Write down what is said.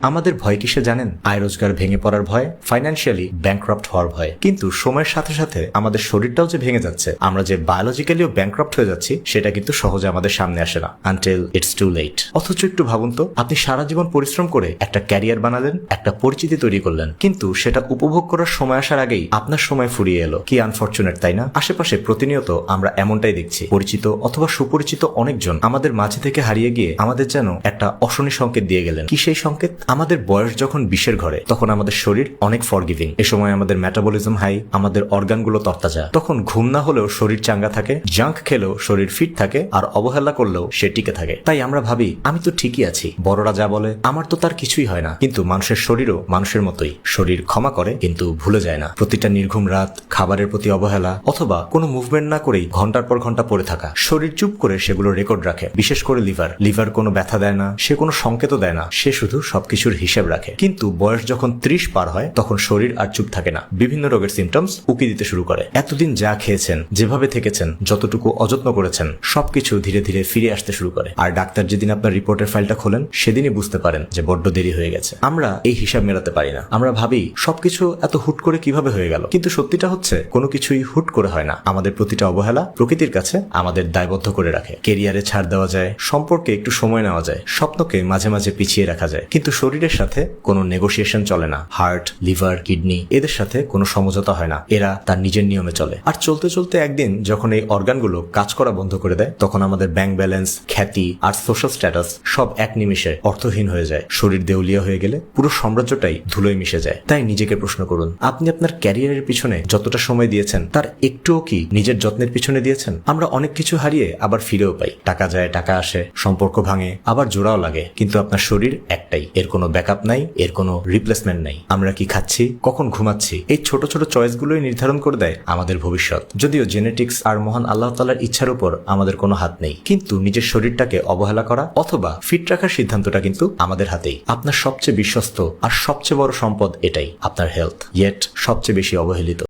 আমাদের ভয় কিসে জানেন? আয় রোজগার ভেঙে পড়ার ভয়, ফাইন্যান্সিয়ালি ব্যাংক্রাপ্ট হওয়ার ভয়। কিন্তু সময়ের সাথে সাথে আমাদের শরীরটাও যে ভেঙে যাচ্ছে, আমরা যে বায়োলজিক্যালিও ব্যাংক্রাপ্ট হয়ে যাচ্ছি, সেটা কিন্তু সহজে আমাদের সামনে আসে না আনটিল ইটস টু লেট। অথচ একটু ভাবুন তো, আপনি সারা জীবন পরিশ্রম করে একটা ক্যারিয়ার বানালেন, একটা পরিচিতি তৈরি করলেন, কিন্তু সেটা উপভোগ করার সময় আসার আগেই আপনার সময় ফুরিয়ে এলো। কি আনফরচুনেট, তাই না? আশেপাশে প্রতিনিয়ত আমরা এমনটাই দেখছি। পরিচিত অথবা সুপরিচিত অনেকজন আমাদের মাঝে থেকে হারিয়ে গিয়ে আমাদের যেন একটা অশনি সংকেত দিয়ে গেলেন। কি সেই সংকেত? আমাদের বয়স যখন 20-এর ঘরে, তখন আমাদের শরীর অনেক ফরগিভিং। এ সময় আমাদের মেটাবলিজম হাই, আমাদের অর্গানগুলো তরতাজা। তখন ঘুম না হলেও শরীর চাঙ্গা থাকে, জাঙ্ক খেলেও শরীর ফিট থাকে, আর অবহেলা করলেও সে টিকে থাকে। তাই আমরা ভাবি আমি তো ঠিকই আছি, বড়রা যা বলে আমার তো তার কিছুই হয় না। কিন্তু মানুষের শরীরও মানুষের মতোই। শরীর ক্ষমা করে কিন্তু ভুলে যায় না। প্রতিটা নির্ঘুম রাত, খাবারের প্রতি অবহেলা, অথবা কোনো মুভমেন্ট না করেই ঘন্টার পর ঘন্টা পড়ে থাকা, শরীর চুপ করে সেগুলো রেকর্ড রাখে। বিশেষ করে লিভার কোনো ব্যথা দেয় না, সে কোনো সংকেতও দেয় না, সে শুধু সবকিছুর হিসেব রাখে। কিন্তু বয়স যখন 30 পার হয়, তখন শরীর আর চুপ থাকে না। বিভিন্ন রোগের সিমটমস উকি দিতে শুরু করে। এতদিন যা খেয়েছেন, যেভাবে থেকেছেন, যতটুকু অযত্ন করেছেন, সবকিছু ধীরে ধীরে ফিরে আসতে শুরু করে। আর ডাক্তার যেদিন আপনার রিপোর্টের ফাইলটা খোলেন, সেদিনই বুঝতে পারেন যে বড্ড দেরি হয়ে গেছে। আমরা এই হিসাব মেলাতে পারি না। আমরা ভাবি সবকিছু এত হুট করে কিভাবে হয়ে গেল। কিন্তু সত্যিটা হচ্ছে কোনো কিছুই হুট করে হয় না। আমাদের প্রতিটা অবহেলা প্রকৃতির কাছে আমাদের দায়বদ্ধ করে রাখে। কেরিয়ারে ছাড় দেওয়া যায়, সম্পর্কে একটু সময় নেওয়া যায়, স্বপ্নকে মাঝে মাঝে পিছিয়ে রাখা যায়, কিন্তু শরীরের সাথে কোনো নেগোসিয়েশন চলে না। হার্ট, লিভার, কিডনি এদের সাথে কোনো সমঝোতা হয় না। এরা তার নিজের নিয়মে চলে। আর চলতে চলতে একদিন যখন এই অর্গানগুলো কাজ করা বন্ধ করে দেয়, তখন আমাদের ব্যাংক ব্যালেন্স, খ্যাতি আর সোশ্যাল স্ট্যাটাস সব এক নিমিষে অর্থহীন হয়ে যায়। শরীর দেউলিয়া হয়ে গেলে পুরো সাম্রাজ্যটাই ধুলোয় মিশে যায়। তাই নিজেকে প্রশ্ন করুন, আপনি আপনার ক্যারিয়ারের পিছনে যতটা সময় দিয়েছেন, তার একটুও কি নিজের যত্নের পিছনে দিয়েছেন? আমরা অনেক কিছু হারিয়ে আবার ফিরেও পাই। টাকা যায়, টাকা আসে, সম্পর্ক ভাঙে, আবার জোড়াও লাগে। কিন্তু আপনার শরীর একটাই, এর কোনো ব্যাকআপ নাই, এর কোনো রিপ্লেসমেন্ট নাই। আমরা কি খাচ্ছি, কখন ঘুমাচ্ছি, এই ছোট ছোট চয়েসগুলোই নির্ধারণ করে দেয় আমাদের ভবিষ্যৎ। যদিও জেনেটিক্স আর মহান আল্লাহ তাআলার ইচ্ছার উপর আমাদের কোনো হাত নেই, কিন্তু নিজের শরীরটাকে অবহেলা করা অথবা ফিট রাখার সিদ্ধান্তটা কিন্তু আমাদের হাতেই। আপনার সবচেয়ে বিশ্বস্ত আর সবচেয়ে বড় সম্পদ এটাই, আপনার হেলথ, ইয়েট সবচেয়ে বেশি অবহেলিত।